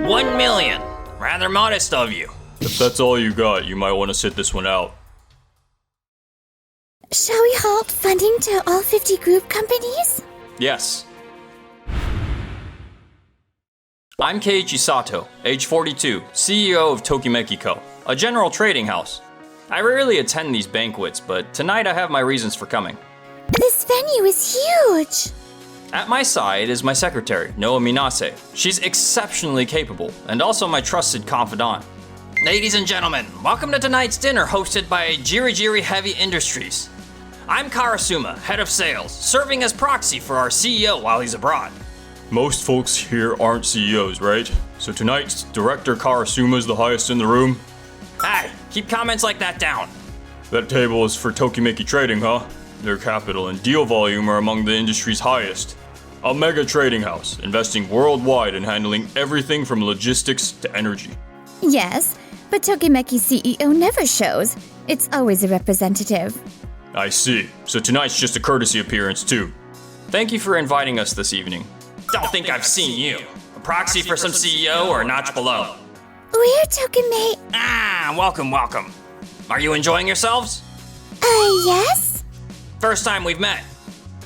1 million. Rather modest of you. If that's all you got, you might want to sit this one out. Shall we halt funding to all 50 group companies? Yes. I'm Keiichi Sato, age 42, CEO of Tokimeki Co., a general trading house. I rarely attend these banquets, but tonight I have my reasons for coming. This venue is huge! At my side is my secretary, Noa Minase. She's exceptionally capable, and also my trusted confidant. Ladies and gentlemen, welcome to tonight's dinner hosted by Jiri Heavy Industries. I'm Karasuma, head of sales, serving as proxy for our CEO while he's abroad. Most folks here aren't CEOs, right? So tonight's Director Karasuma is the highest in the room? Hey, keep comments like that down. That table is for Tokimeki Trading, huh? Their capital and deal volume are among the industry's highest. A mega trading house, investing worldwide and handling everything from logistics to energy. Yes, but Tokimeki's CEO never shows. It's always a representative. I see. So tonight's just a courtesy appearance too. Thank you for inviting us this evening. Don't think I've seen you. A proxy for some CEO or a notch below? We're Tokimeki. Welcome. Are you enjoying yourselves? Yes? First time we've met.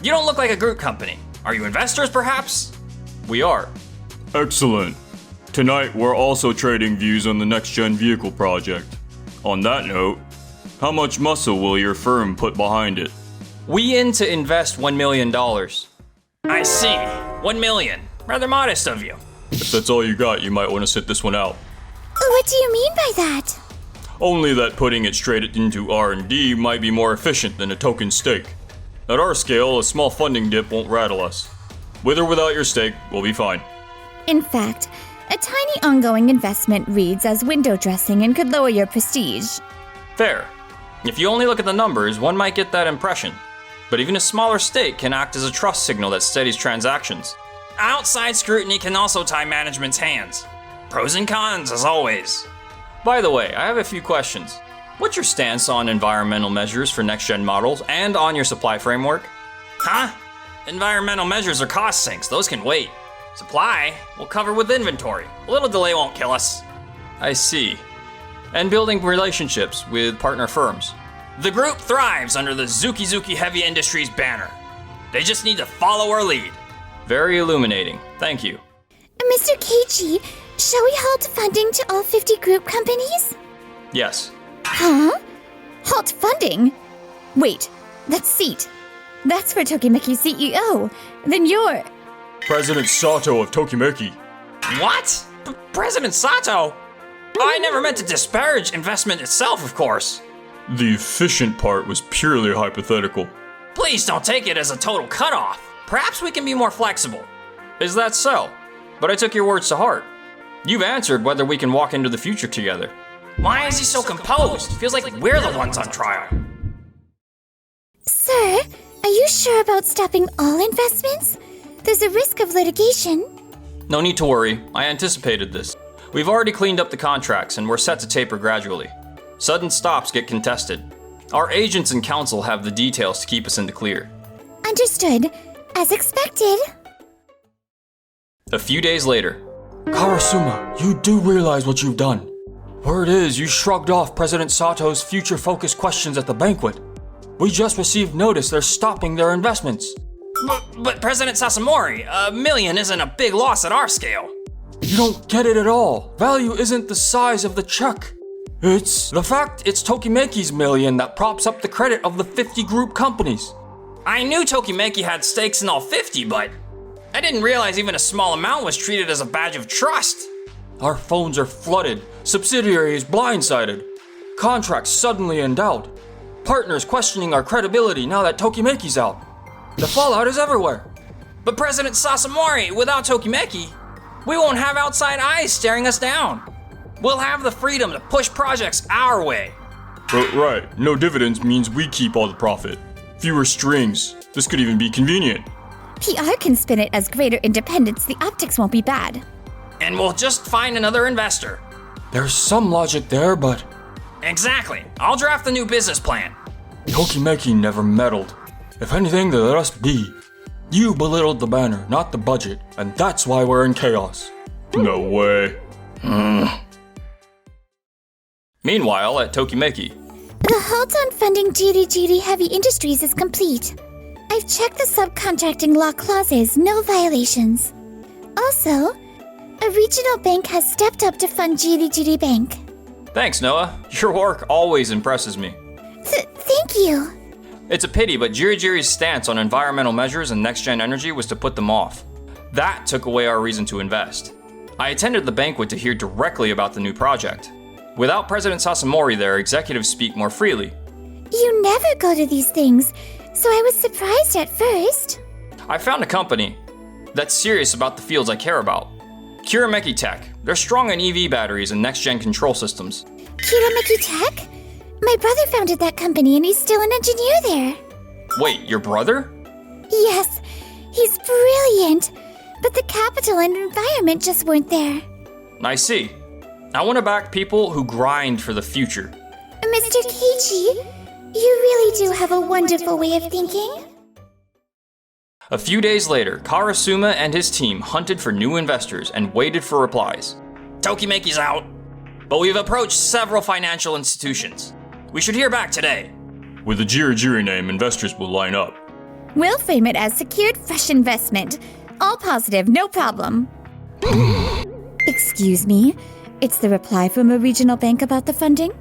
You don't look like a group company. Are you investors, perhaps? We are. Excellent. Tonight, we're also trading views on the next-gen vehicle project. On that note, how much muscle will your firm put behind it? We aim to invest $1 million. I see. 1 million. Rather modest of you. If that's all you got, you might want to sit this one out. What do you mean by that? Only that putting it straight into R&D might be more efficient than a token stake. At our scale, a small funding dip won't rattle us. With or without your stake, we'll be fine. In fact, a tiny ongoing investment reads as window dressing and could lower your prestige. Fair. If you only look at the numbers, one might get that impression. But even a smaller stake can act as a trust signal that steadies transactions. Outside scrutiny can also tie management's hands. Pros and cons, as always. By the way, I have a few questions. What's your stance on environmental measures for next-gen models and on your supply framework? Huh? Environmental measures are cost sinks. Those can wait. Supply, we'll cover with inventory. A little delay won't kill us. I see. And building relationships with partner firms. The group thrives under the Zuki Heavy Industries banner. They just need to follow our lead. Very illuminating. Thank you. Mr. Keiichi, shall we halt funding to all 50 group companies? Yes. Huh? Halt funding? Wait, that seat. That's for Tokimeki's CEO. Then you're... President Sato of Tokimeki. What? President Sato? I never meant to disparage investment itself, of course. The efficient part was purely hypothetical. Please don't take it as a total cutoff. Perhaps we can be more flexible. Is that so? But I took your words to heart. You've answered whether we can walk into the future together. Why is he so composed? Feels like we're the ones on trial. Sir, are you sure about stopping all investments? There's a risk of litigation. No need to worry. I anticipated this. We've already cleaned up the contracts and we're set to taper gradually. Sudden stops get contested. Our agents and counsel have the details to keep us in the clear. Understood. As expected. A few days later. Karasuma, you do realize what you've done. Word is, you shrugged off President Sato's future-focused questions at the banquet. We just received notice they're stopping their investments. But President Sasamori, $1 million isn't a big loss at our scale. You don't get it at all. Value isn't the size of the check. It's the fact it's Tokimeki's $1 million that props up the credit of the 50 group companies. I knew Tokimeki had stakes in all 50, but I didn't realize even a small amount was treated as a badge of trust. Our phones are flooded, subsidiaries blindsided, contracts suddenly in doubt, partners questioning our credibility now that Tokimeki's out. The fallout is everywhere. But President Sasamori, without Tokimeki, we won't have outside eyes staring us down. We'll have the freedom to push projects our way. Right, no dividends means we keep all the profit. Fewer strings. This could even be convenient. PR can spin it as greater independence. The optics won't be bad. And we'll just find another investor. There's some logic there, but... Exactly. I'll draft the new business plan. Tokimeki never meddled. If anything, they let us be. You belittled the banner, not the budget, and that's why we're in chaos. No way. Meanwhile, at Tokimeki, The halt on funding Jiri Heavy Industries is complete. I've checked the subcontracting law clauses, no violations. Also, a regional bank has stepped up to fund Jiri Bank. thanks, Noah. Your work always impresses me. Thank you. It's a pity, but Jiri's stance on environmental measures and next-gen energy was to put them off. That took away our reason to invest. I attended the banquet to hear directly about the new project. Without President Sasamori there, executives speak more freely. You never go to these things, so I was surprised at first. I found a company that's serious about the fields I care about. Kirameki Tech. They're strong in EV batteries and next-gen control systems. Kirameki Tech? My brother founded that company and he's still an engineer there. Wait, your brother? Yes, he's brilliant, but the capital and environment just weren't there. I see. I want to back people who grind for the future. Mr. Keiichi, you really do have a wonderful way of thinking. A few days later, Karasuma and his team hunted for new investors and waited for replies. Tokimeki's out, but we've approached several financial institutions. We should hear back today. With the Jiri name, investors will line up. We'll frame it as secured fresh investment. All positive, no problem. Excuse me, it's the reply from a regional bank about the funding?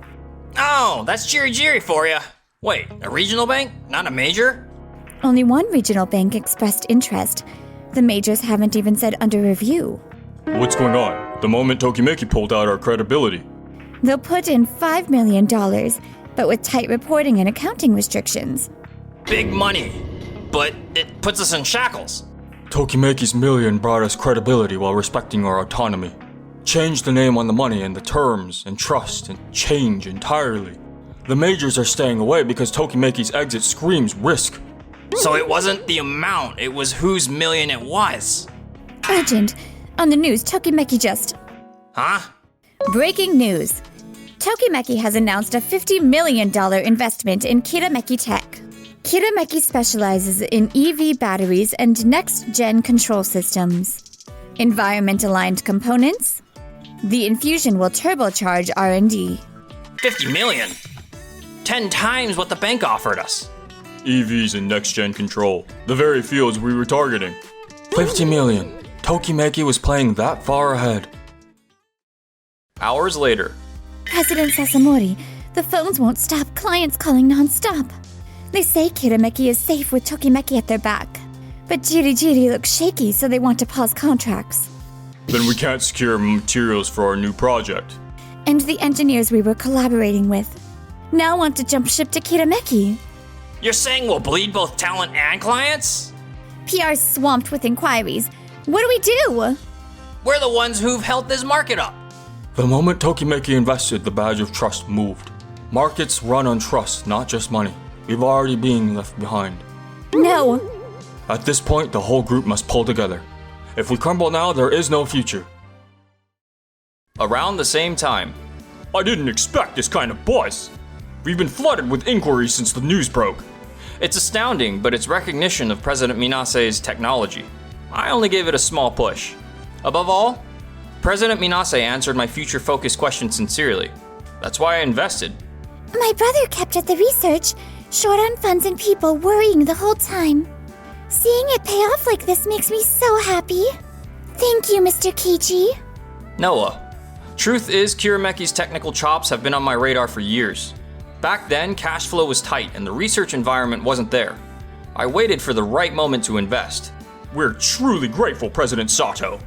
Oh, that's Jiri for you. Wait, a regional bank? Not a major? Only one regional bank expressed interest. The majors haven't even said under review. What's going on? The moment Tokimeki pulled out our credibility. They'll put in $5 million, but with tight reporting and accounting restrictions. Big money, but it puts us in shackles. Tokimeki's million brought us credibility while respecting our autonomy. Change the name on the money and the terms and trust and change entirely. The majors are staying away because Tokimeki's exit screams risk. So it wasn't the amount, it was whose million it was. Urgent. On the news, Tokimeki just... Huh? Breaking news. Tokimeki has announced a $50 million investment in Kirameki Tech. Kirameki specializes in EV batteries and next-gen control systems. Environment-aligned components. The infusion will turbocharge R&D. 50 million? 10 times what the bank offered us. EVs and next-gen control. The very fields we were targeting. 50 million. Tokimeki was playing that far ahead. Hours later. President Sasamori, the phones won't stop, clients calling non-stop. They say Kirameki is safe with Tokimeki at their back. But Jiri looks shaky, so they want to pause contracts. Then we can't secure materials for our new project. And the engineers we were collaborating with now want to jump ship to Kirameki. You're saying we'll bleed both talent and clients? PR's swamped with inquiries. What do we do? We're the ones who've held this market up. The moment Tokimeki invested, the badge of trust moved. Markets run on trust, not just money. We've already been left behind. No. At this point, the whole group must pull together. If we crumble now, there is no future. Around the same time. I didn't expect this kind of buzz. We've been flooded with inquiries since the news broke. It's astounding, but it's recognition of President Minase's technology. I only gave it a small push. Above all, President Minase answered my future-focused question sincerely. That's why I invested. My brother kept at the research, short on funds and people, worrying the whole time. Seeing it pay off like this makes me so happy. Thank you, Mr. Keiichi. Noah. Truth is, Kirameki's technical chops have been on my radar for years. Back then, cash flow was tight and the research environment wasn't there. I waited for the right moment to invest. We're truly grateful, President Sato.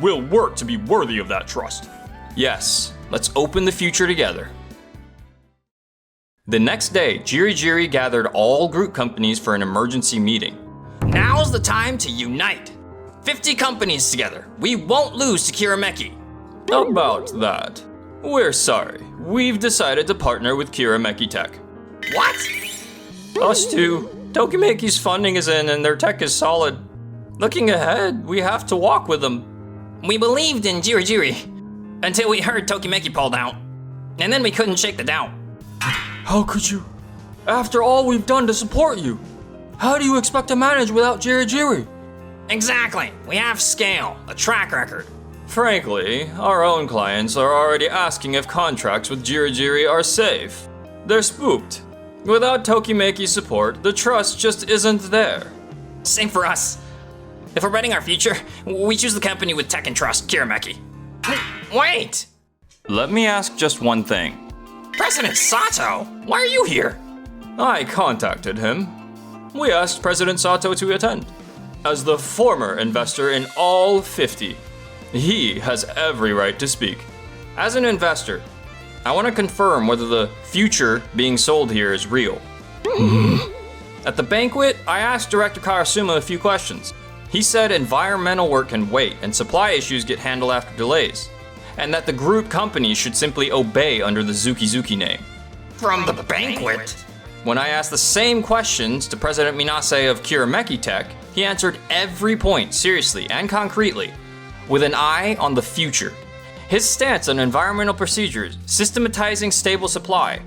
We'll work to be worthy of that trust. Yes, let's open the future together. The next day, Jiri gathered all group companies for an emergency meeting. Now's the time to unite. 50 companies together. We won't lose to Kirameki. About that. We're sorry. We've decided to partner with Kirameki Tech. What? Us too. Tokimeki's funding is in and their tech is solid. Looking ahead, we have to walk with them. We believed in Jiri until we heard Tokimeki pulled out. And then we couldn't shake the doubt. How could you? After all we've done to support you, how do you expect to manage without Jiri? Exactly. We have scale, a track record. Frankly, our own clients are already asking if contracts with Jirigiri are safe. They're spooked. Without Tokimeki's support, the trust just isn't there. Same for us. If we're betting our future, we choose the company with tech and trust, Kirameki. Wait! Let me ask just one thing. President Sato, why are you here? I contacted him. We asked President Sato to attend. As the former investor in all 50, he has every right to speak. As an investor, I want to confirm whether the future being sold here is real. At the banquet, I asked Director Karasuma a few questions. He said environmental work can wait and supply issues get handled after delays, and that the group companies should simply obey under the Zuki name. From the banquet? When I asked the same questions to President Minase of Kirameki Tech, he answered every point seriously and concretely, with an eye on the future. His stance on environmental procedures, systematizing stable supply,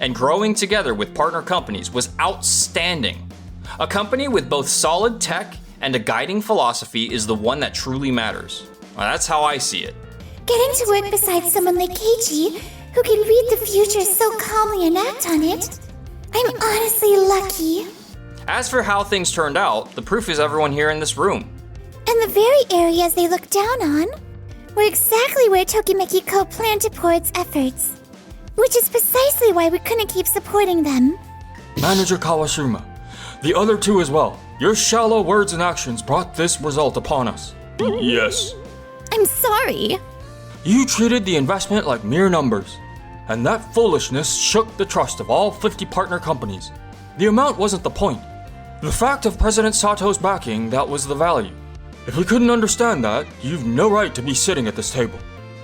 and growing together with partner companies was outstanding. A company with both solid tech and a guiding philosophy is the one that truly matters. Well, that's how I see it. Getting to work beside someone like Keiichi, who can read the future so calmly and act on it, I'm honestly lucky. As for how things turned out, the proof is everyone here in this room. And the very areas they look down on were exactly where Tokimeki Co. planned to pour its efforts, which is precisely why we couldn't keep supporting them. Manager Kawashima, the other two as well. Your shallow words and actions brought this result upon us. Yes. I'm sorry. You treated the investment like mere numbers, and that foolishness shook the trust of all 50 partner companies. The amount wasn't the point. The fact of President Sato's backing, that was the value. If we couldn't understand that, you've no right to be sitting at this table.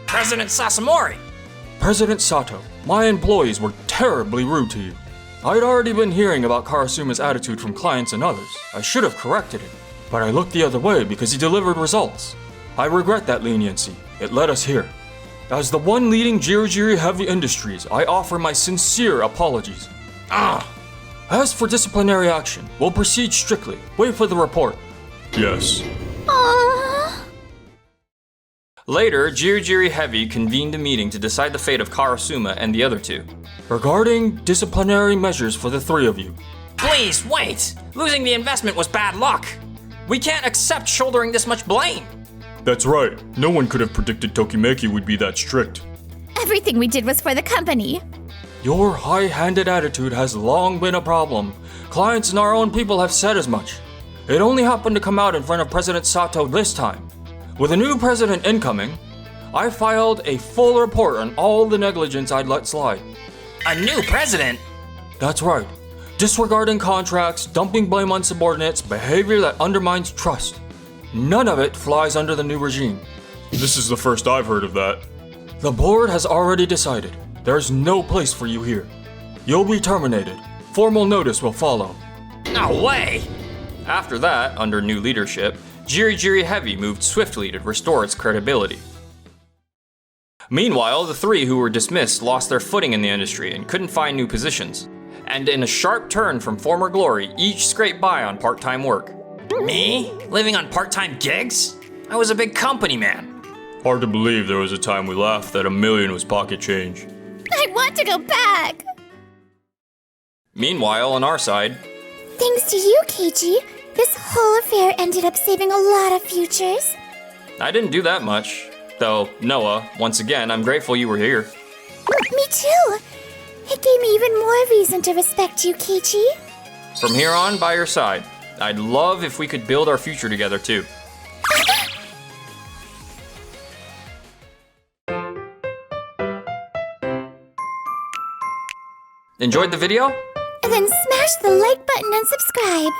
President Sasamori! President Sato, my employees were terribly rude to you. I'd already been hearing about Karasuma's attitude from clients and others. I should have corrected it, but I looked the other way because he delivered results. I regret that leniency. It led us here. As the one leading Jirigiri Heavy Industries, I offer my sincere apologies. As for disciplinary action, we'll proceed strictly. Wait for the report. Yes. Aww. Later, Jirigiri Heavy convened a meeting to decide the fate of Karasuma and the other two, regarding disciplinary measures for the three of you. Please, wait! Losing the investment was bad luck! We can't accept shouldering this much blame! That's right. No one could have predicted Tokimeki would be that strict. Everything we did was for the company. Your high-handed attitude has long been a problem. Clients and our own people have said as much. It only happened to come out in front of President Sato this time. With a new president incoming, I filed a full report on all the negligence I'd let slide. A new president? That's right. Disregarding contracts, dumping blame on subordinates, behavior that undermines trust. None of it flies under the new regime. This is the first I've heard of that. The board has already decided. There's no place for you here. You'll be terminated. Formal notice will follow. No way! After that, under new leadership, Jirigiri Heavy moved swiftly to restore its credibility. Meanwhile, the three who were dismissed lost their footing in the industry and couldn't find new positions. And in a sharp turn from former glory, each scraped by on part-time work. Me? Living on part-time gigs? I was a big company man. Hard to believe there was a time we laughed that $1 million was pocket change. I want to go back. Meanwhile, on our side, Thanks to you, Keiichi, this whole affair ended up saving a lot of futures. I didn't do that much. Though, Noah, once again, I'm grateful you were here. Me too. It gave me even more reason to respect you, Keiichi. From here on, by your side. I'd love if we could build our future together, too. Enjoyed the video? And then smash the like button and subscribe.